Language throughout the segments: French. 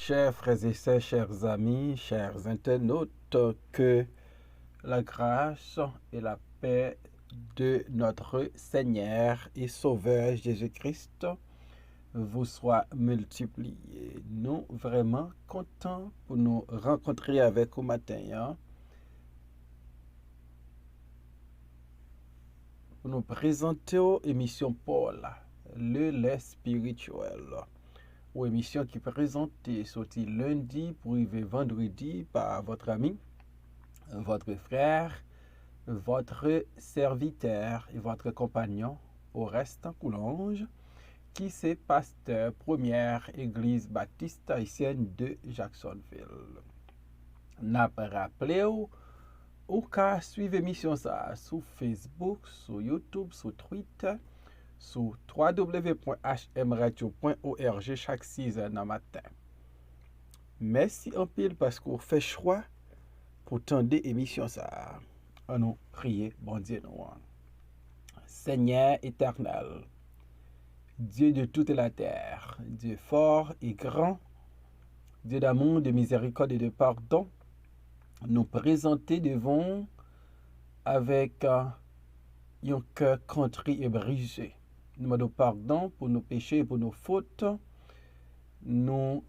Chers frères et sœurs, chers amis, chers internautes, que la grâce et la paix de notre Seigneur et Sauveur Jésus-Christ vous soient multipliées. Nous vraiment contents pour nous rencontrer avec vous matin, pour nous présenter l'émission Paul, le lait spirituel. Ou émission qui présentée sorti lundi pour arriver vendredi par votre ami, votre frère, votre serviteur et votre compagnon au reste en Coulanges, qui c'est pasteur première église baptiste haïtienne de Jacksonville. N'a pas rappelé ou qu'à suivre l'émission ça sur Facebook, sur YouTube, sur Twitter, sur www.hmradio.org chaque 6 h dans matin. Merci en pile parce qu'on fait choix pour tendre émission ça. On nous prier, bon Dieu nous. Seigneur éternel, Dieu de toute la terre, Dieu fort et grand, Dieu d'amour, de miséricorde et de pardon, nous présenter devant avec un cœur contrit et brisé. Nous demandons pardon pour nos péchés et pour nos fautes. Nous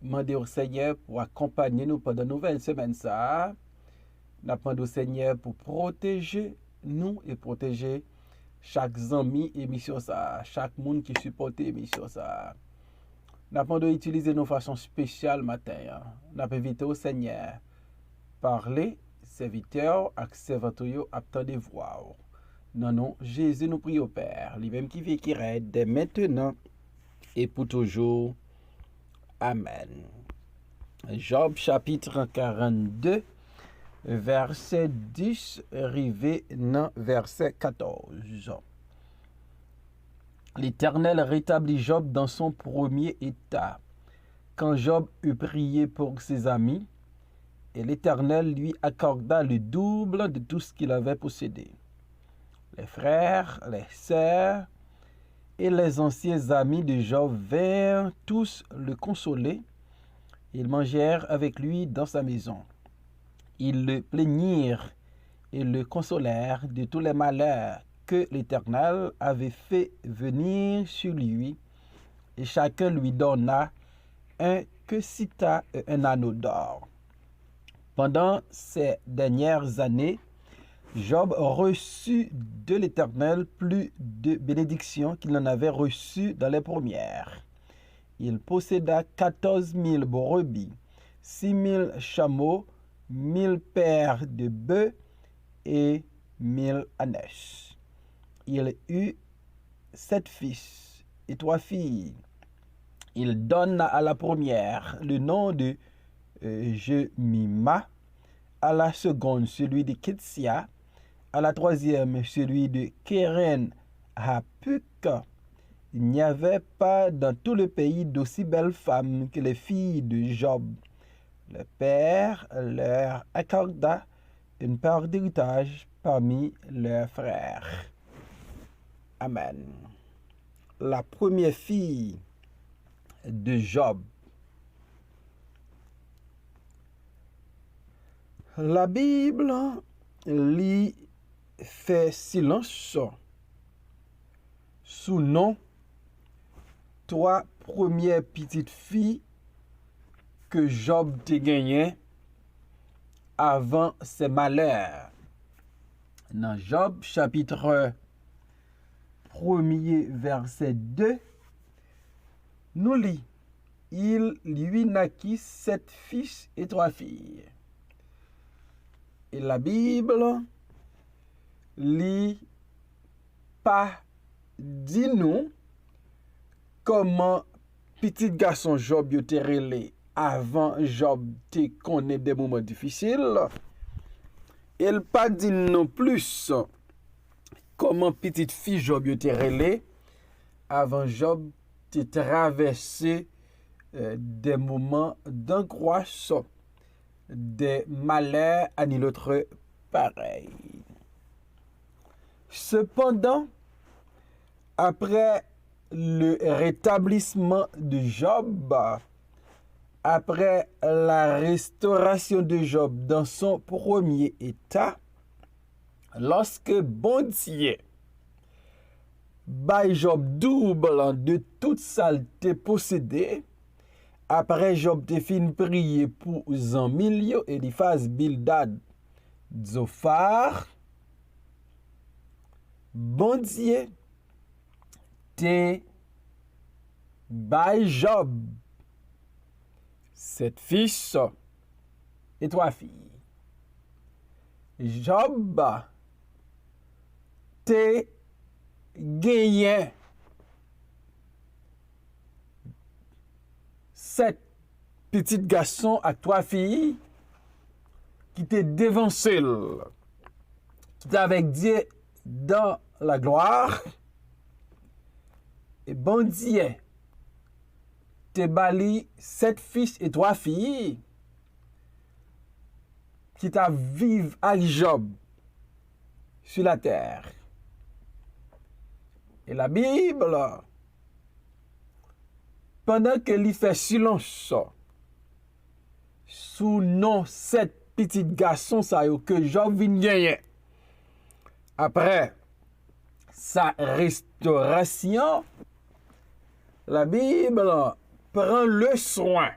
demandons au Seigneur pour accompagner nous pendant nos 20 semaines. Nous demandons au Seigneur pour protéger nous et protéger chaque ami émission chaque monde qui supporte l'émission Nous demandons d'utiliser nos façons spéciales matin. Nous invitons au Seigneur parler, serviteur, et serviteur, attendez voir. Non, Jésus nous prie au Père, lui-même qui vit, qui règne dès maintenant et pour toujours. Amen. Job chapitre 42, verset 10, arrivé dans verset 14. L'Éternel rétablit Job dans son premier état. Quand Job eut prié pour ses amis, et l'Éternel lui accorda le double de tout ce qu'il avait possédé. Les frères, les sœurs et les anciens amis de Job vinrent tous le consoler. Ils mangèrent avec lui dans sa maison. Ils le plaignirent et le consolèrent de tous les malheurs que l'Éternel avait fait venir sur lui, et chacun lui donna un quecita et un anneau d'or. Pendant ces dernières années, Job reçut de l'Éternel plus de bénédictions qu'il n'en avait reçues dans les premières. Il posséda 14 000 brebis, 6 000 chameaux, 1 000 paires de bœufs et 1 000 ânes. Il eut 7 fils et 3 filles. Il donna à la première le nom de Jemima, à la seconde celui de Kitsia, à la troisième celui de Keren Hapuk. Il n'y avait pas dans tout le pays d'aussi belles femmes que les filles de Job. Le Père leur accorda une part d'héritage parmi leurs frères. Amen. La première fille de Job. La Bible lui fait silence sous nom 3 premières petites filles que Job te gagné avant ses malheurs. Dans Job chapitre 1er verset 2, nous lit, il lui naquit 7 fils et 3 filles. Et la Bible lit pas dit nous comment petit garçon Job yo te relé avant Job te connaît des moments difficiles. Il pas dit non plus comment petite fille Job yo te relé avant Job te traversé des moments d'angoisse, des malheurs à ni l'autre pareil. Cependant, après le rétablissement de Job, après la restauration de Job dans son premier état, lorsque bon Dieu bay Job double de toute saleté possédée, après Job te fin prier pour Zanmilio, Eliphaz, Bildad, Zophar, bon Dieu te bay Job 7 fils et 3 filles. Job te gagné 7 petits garçons à 3 filles qui te devancé, qui étaient avec Dieu dans la gloire. Et bon Dieu te bali 7 fils et 3 filles qui t'a vivre avec Job sur la terre. Et la Bible, pendant que l'y fait silence sous nom 7 petits garçons ça que Job vient gagner après sa restauration, la Bible prend le soin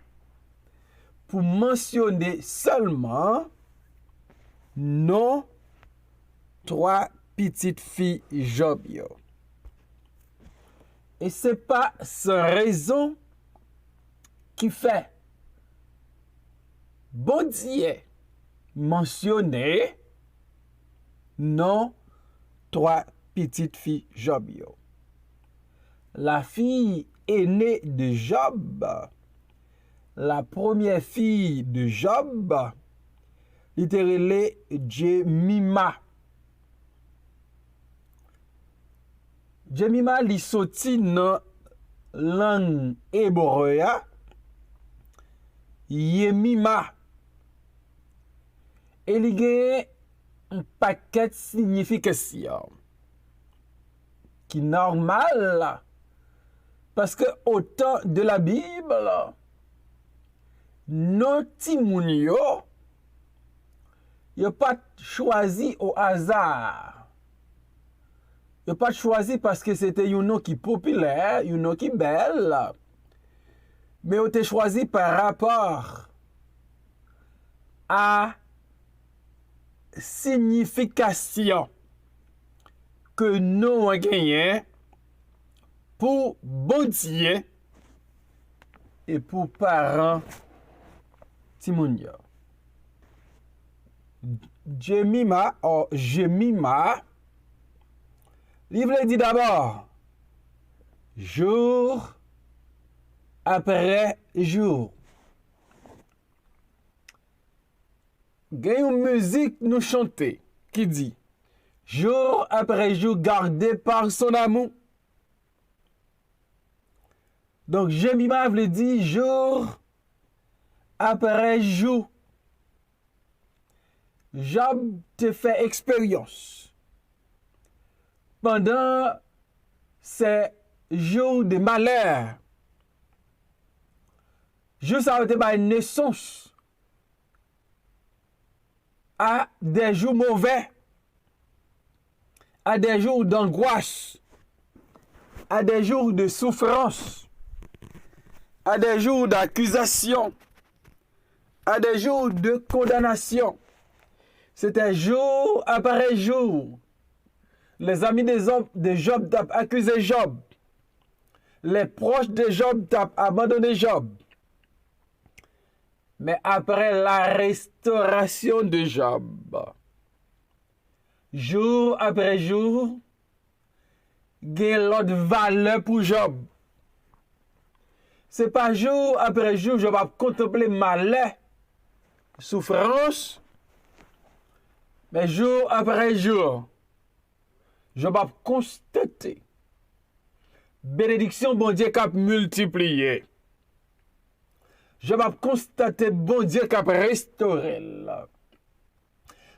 pour mentionner seulement non 3 petites filles Job. Et c'est pas sans raison qui fait bon Dieu mentionner non 3 petites filles Job. La fille aînée de Job, la première fille de Job, littéralement Jemima. Jemima li sorti dans langue hébreu Yemima. Et il y a un paquet de significations qui est normal parce que au temps de la Bible, nos timoun yo pas choisi au hasard. Yo pas choisi parce que c'était un nom qui populaire, un nom qui belle. Mais on été choisi par rapport à signification que nous avons gagné pour bon Dieu et pour parents Timounio. Jemima ou Jemima, livre dit d'abord jour après jour. Il y a une musique nous chanter qui dit jour après jour gardé par son amour. Donc Jemima veut dire jour après jour. Job te fait expérience pendant ces jours de malheur. Juste après ma naissance à des jours mauvais, à des jours d'angoisse, à des jours de souffrance, à des jours d'accusation, à des jours de condamnation. C'était jour après jour. Les amis de Job t'ont accusé Job. Les proches de Job t'ont abandonné Job. Mais après la restauration de Job, jour après jour, il y a l'autre valeur pour Job. Ce n'est pas jour après jour, je vais contempler malheur, souffrance, mais jour après jour, je vais constater bénédiction, bon Dieu, qui a multiplié. Je vais constater, bon Dieu, qui a restauré.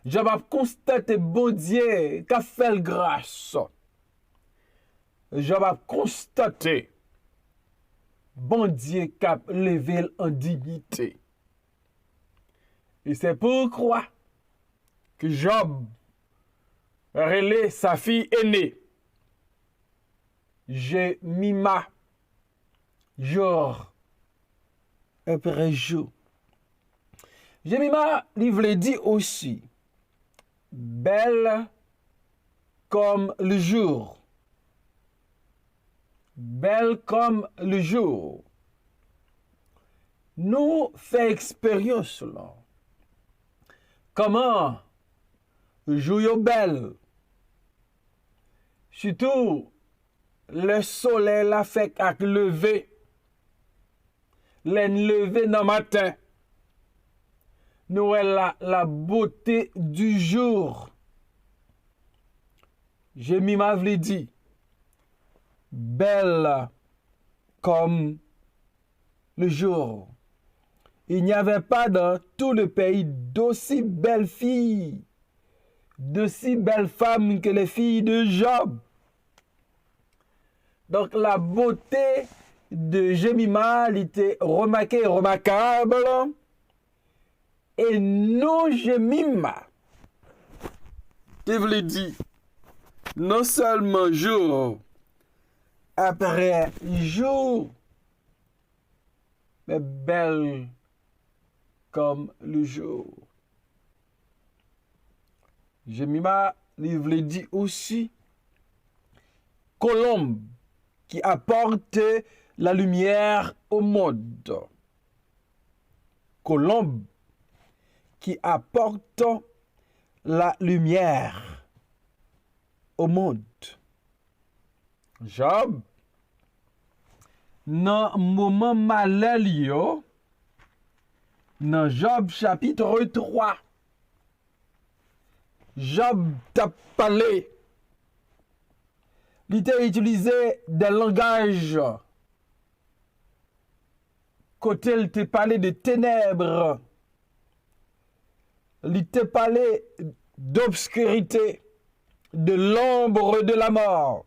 Je vais constater, bon Dieu, qui a fait grâce. Je vais constater, bon Dieu cap levé en dignité. Et c'est pourquoi que Job relait sa fille aînée, Jemima, jour après jour. Jemima, il voulait dire aussi, belle comme le jour. Belle comme le jour. Nous faisons expérience là. Comment le jour est belle. Surtout, le soleil la fait avec lever. Lever dans le matin. Nous avons la beauté du jour. J'ai m'avait dit, belle comme le jour. Il n'y avait pas dans tout le pays d'aussi belles filles, d'aussi belles femmes que les filles de Job. Donc la beauté de Jemima était remarquable. Et non Jemima, je vous l'ai dit, non seulement jour après jour, mais belle comme le jour. Jemima, il vous l'ai dit aussi, colombe qui apporte la lumière au monde. Colombe qui apporte la lumière au monde. Job, dans moment malheur, dans Job chapitre 3, Job t'a parlé. Il t'a utilisé des langages. Côté il t'a parlé de ténèbres. Il t'a parlé d'obscurité, de l'ombre de la mort,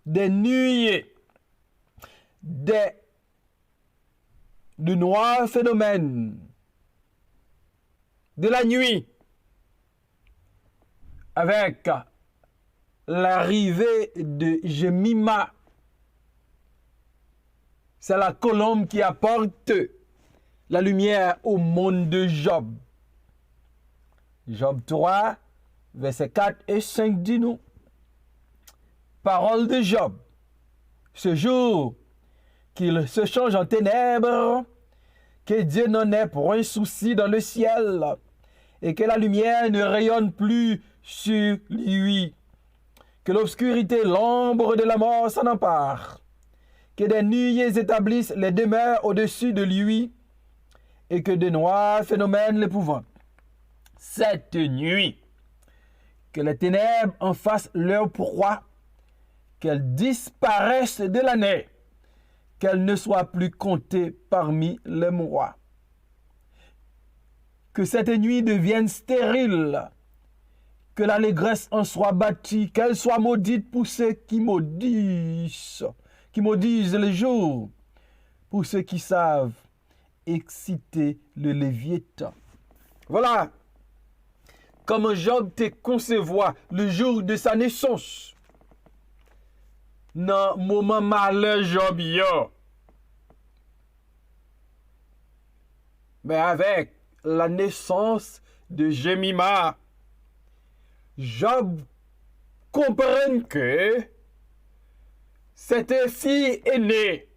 des nuées, de noirs phénomènes, de la nuit, avec l'arrivée de Jemima. C'est la colombe qui apporte la lumière au monde de Job. Job 3, versets 4 et 5 dit nous. Parole de Job. Ce jour qu'il se change en ténèbres, que Dieu n'en ait point souci dans le ciel, et que la lumière ne rayonne plus sur lui, que l'obscurité, l'ombre de la mort s'en empare, que des nuées établissent les demeures au-dessus de lui, et que de noirs phénomènes l'épouvantent. Cette nuit, que les ténèbres en fassent leur proie, qu'elles disparaissent de l'année, qu'elles ne soient plus comptées parmi les mois. Que cette nuit devienne stérile, que l'allégresse en soit bâtie, qu'elle soit maudite pour ceux qui maudissent le jour, pour ceux qui savent exciter le léviathan. Voilà comment Job te concevoir le jour de sa naissance. Dans le moment malheur Job yo. Mais avec la naissance de Jemima, Job comprend que cette fille aînée,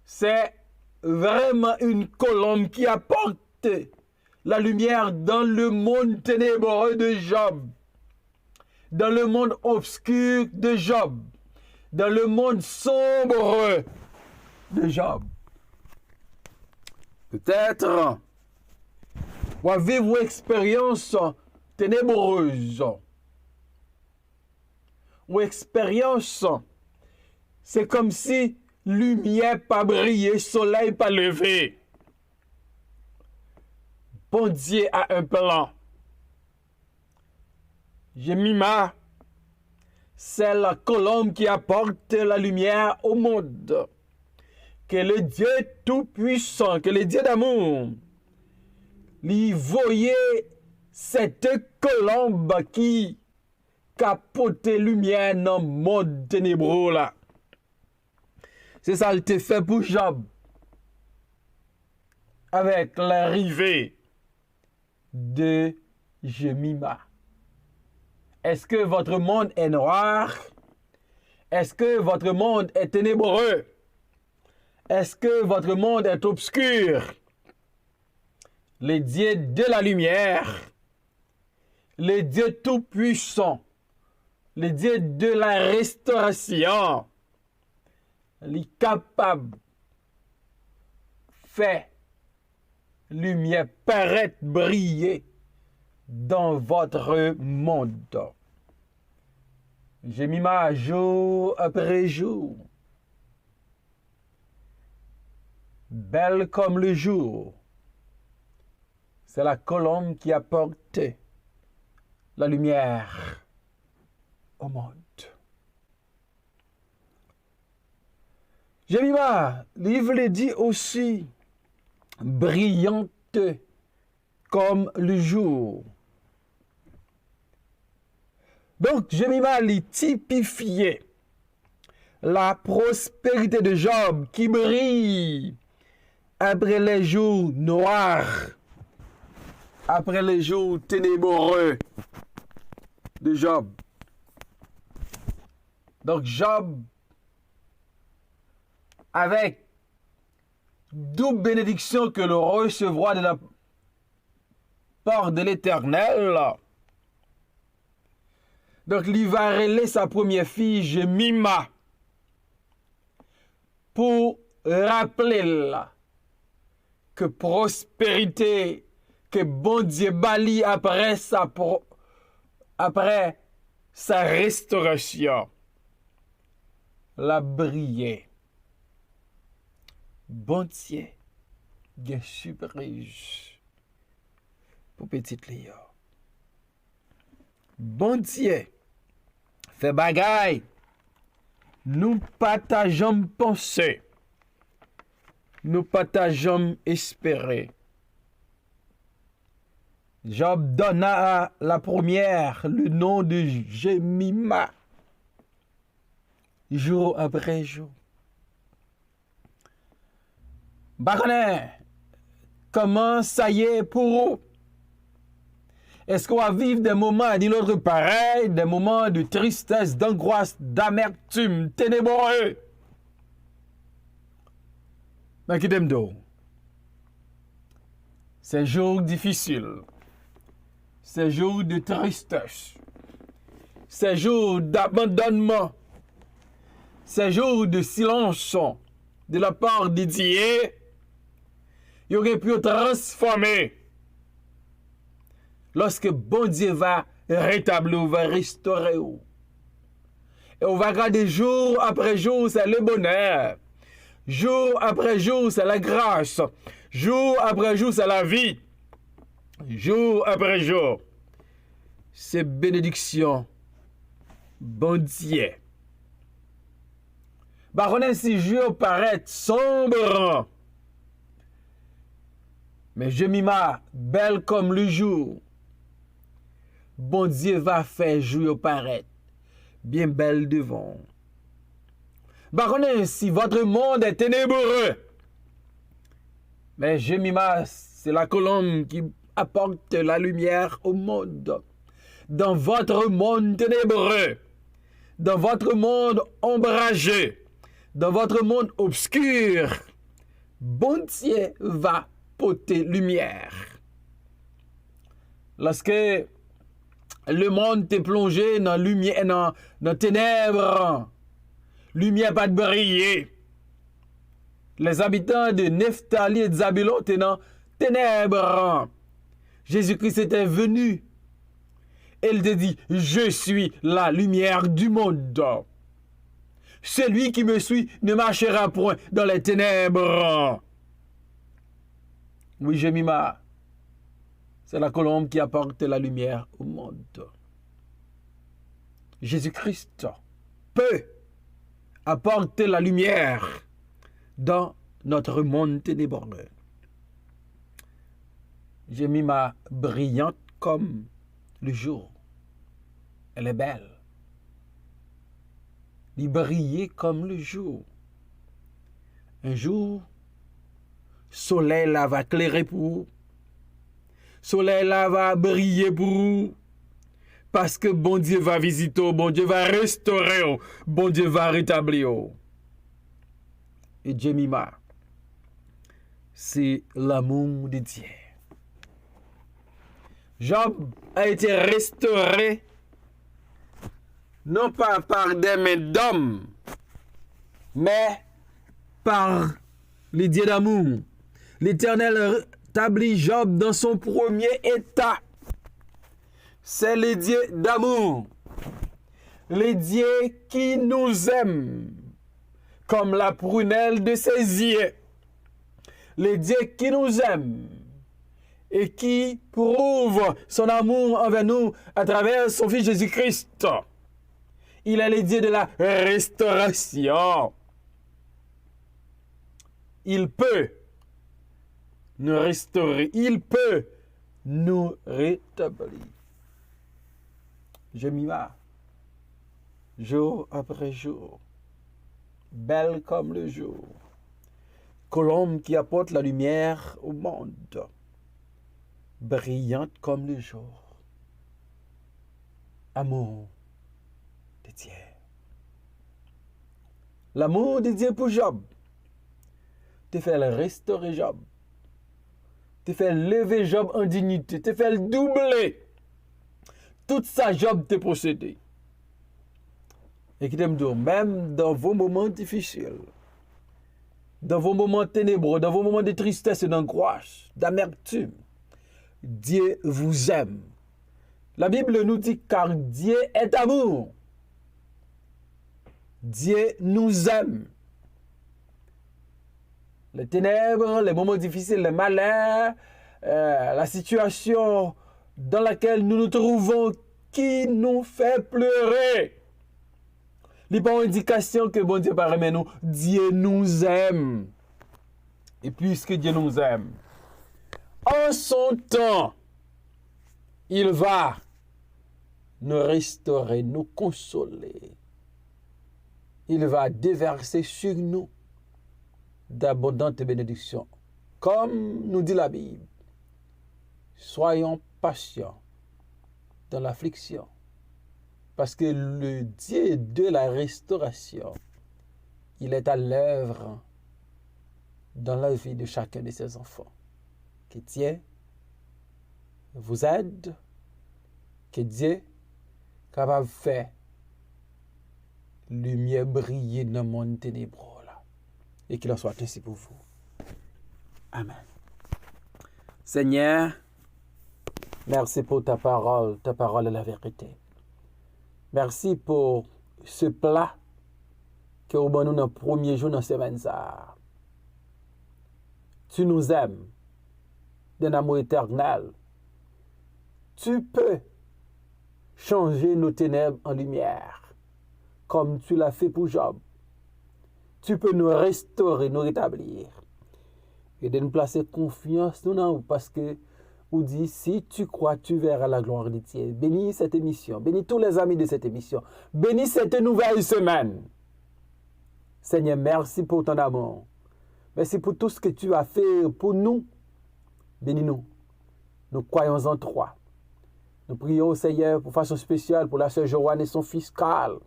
c'est vraiment une colombe qui apporte la lumière dans le monde ténébreux de Job, dans le monde obscur de Job, dans le monde sombre de Job. Peut-être, vous avez une expérience ténébreuse. Ou expérience, c'est comme si lumière pas brillé, soleil pas levé. Bon Dieu a un plan. Jemima, c'est la colombe qui apporte la lumière au monde. que le Dieu tout-puissant, que le Dieu d'amour, lui voyait cette colombe qui capotait lumière dans le monde ténébreux là. C'est ça qu'il te fait pour Job. Avec l'arrivée de Jemima. Est-ce que votre monde est noir? Est-ce que votre monde est ténébreux? Est-ce que votre monde est obscur? Le Dieu de la lumière, le Dieu tout-puissant, le Dieu de la restauration, il est capable de faire lumière paraître briller dans votre monde. Jemima jour après jour, belle comme le jour. C'est la colombe qui apporte la lumière au monde. Jemima, le livre le dit aussi, brillante comme le jour. Donc, Jemima lui typifiait la prospérité de Job qui brille après les jours noirs, après les jours ténébreux de Job. Donc, Job, avec double bénédiction que le recevra de la part de l'Éternel. Donc, il va relayer sa première fille, Jemima, pour rappeler que prospérité, que bon Dieu bali après sa restauration, la briller. Bon Dieu, de surprise pour petite Léa. Bon Dieu, fait bagaille, nous partageons penser, nous partageons espérer. Job donna à la première le nom de Jemima, jour après jour. Comment ça y est pour vous? Est-ce qu'on va vivre des moments d'une autre pareil, des moments de tristesse, d'angoisse, d'amertume, ténébreux? Mais qui t'aime d'eau? Ces jours difficiles, ces jours de tristesse, ces jours d'abandonnement, ces jours de silence de la part de Dieu, il aurait pu transformer lorsque bon Dieu va rétablir, va restaurer. Et on va regarder jour après jour, c'est le bonheur. Jour après jour, c'est la grâce. Jour après jour, c'est la vie. Jour après jour, c'est bénédiction. Bon Dieu. Baronne, si jour paraît sombre, mais Jemima, belle comme le jour, bon Dieu va faire jour paraître bien belle devant. Baronne, si votre monde est ténébreux, mais Jemima, c'est la colombe qui apporte la lumière au monde. Dans votre monde ténébreux, dans votre monde ombragé, dans votre monde obscur, bon Dieu va porter lumière. Lorsque le monde t'est plongé dans lumière, dans ténèbres, lumière pas de briller. Les habitants de Nephtali et de Zabulon étaient dans ténèbres. Jésus-Christ était venu. Il te dit, je suis la lumière du monde. Celui qui me suit ne marchera point dans les ténèbres. Oui, Jemima, c'est la colombe qui apporte la lumière au monde. Jésus-Christ peut apporter la lumière dans notre monde ténébreux. Jemima brillante comme le jour. Elle est belle. Il brillait comme le jour. Un jour, soleil là va éclairer pour vous. Soleil là va briller pour vous. Parce que bon Dieu va visiter, bon Dieu va restaurer, bon Dieu va rétablir. Et Jemima, c'est l'amour de Dieu. Job a été restauré non pas par des mains d'hommes, mais par les dieux d'amour. L'Éternel rétablit Job dans son premier état. C'est les dieux d'amour, les dieux qui nous aiment comme la prunelle de ses yeux, les dieux qui nous aiment et qui prouvent son amour envers nous à travers son Fils Jésus-Christ. Il est le Dieu de la restauration. Il peut nous restaurer, il peut nous rétablir. Jemima, jour après jour, belle comme le jour, colombe qui apporte la lumière au monde, brillante comme le jour, amour de Dieu. L'amour de Dieu pour Job te fait le restaurer Job, te fait lever Job en dignité, te fait le doubler. Tout ça, Job te possédé. Et qui t'aime dire, même dans vos moments difficiles, dans vos moments ténébreux, dans vos moments de tristesse et d'angoisse, d'amertume, Dieu vous aime. La Bible nous dit car Dieu est amour. Dieu nous aime. Les ténèbres, les moments difficiles, les malheurs, la situation dans laquelle nous nous trouvons qui nous fait pleurer. Il n'y a pas indication que bon Dieu paraît nous. Dieu nous aime. Et puisque Dieu nous aime, en son temps, il va nous restaurer, nous consoler. Il va déverser sur nous d'abondantes bénédictions. Comme nous dit la Bible, soyons patients dans l'affliction, parce que le Dieu de la restauration, il est à l'œuvre dans la vie de chacun de ses enfants. Que Dieu vous aide, que Dieu capable de faire lumière briller dans le monde ténébreux là, et qu'il en soit ainsi pour vous. Amen. Seigneur, merci pour ta parole est la vérité. Merci pour ce plat que vous donnez dans le premier jour de la semaine. Tu nous aimes d'un amour éternel. Tu peux changer nos ténèbres en lumière, comme tu l'as fait pour Job. Tu peux nous restaurer, nous rétablir. Et de nous placer confiance nous dans vous, parce que vous dit, si tu crois, tu verras la gloire de Dieu. Bénis cette émission, bénis tous les amis de cette émission, bénis cette nouvelle semaine. Seigneur, merci pour ton amour. Merci pour tout ce que tu as fait pour nous. Bénis-nous. Nous croyons en toi. Nous prions au Seigneur pour façon spéciale pour la sœur Joanne et son fils Carl.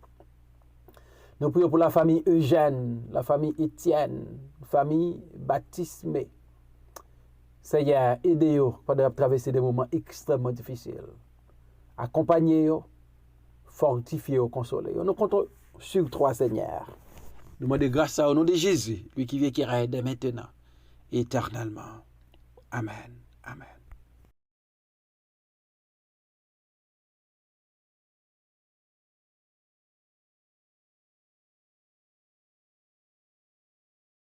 Nous prions pour la famille Eugène, la famille Étienne, la famille baptismée. Seigneur, aidez-vous pendant traverser des moments extrêmement difficiles. Accompagnez-vous, fortifiez-vous, consolez-vous. Nous comptons sur toi, Seigneur. Nous demandons grâce au nom de Jésus, lui qui vient qui règne dès maintenant, éternellement. Amen. Amen.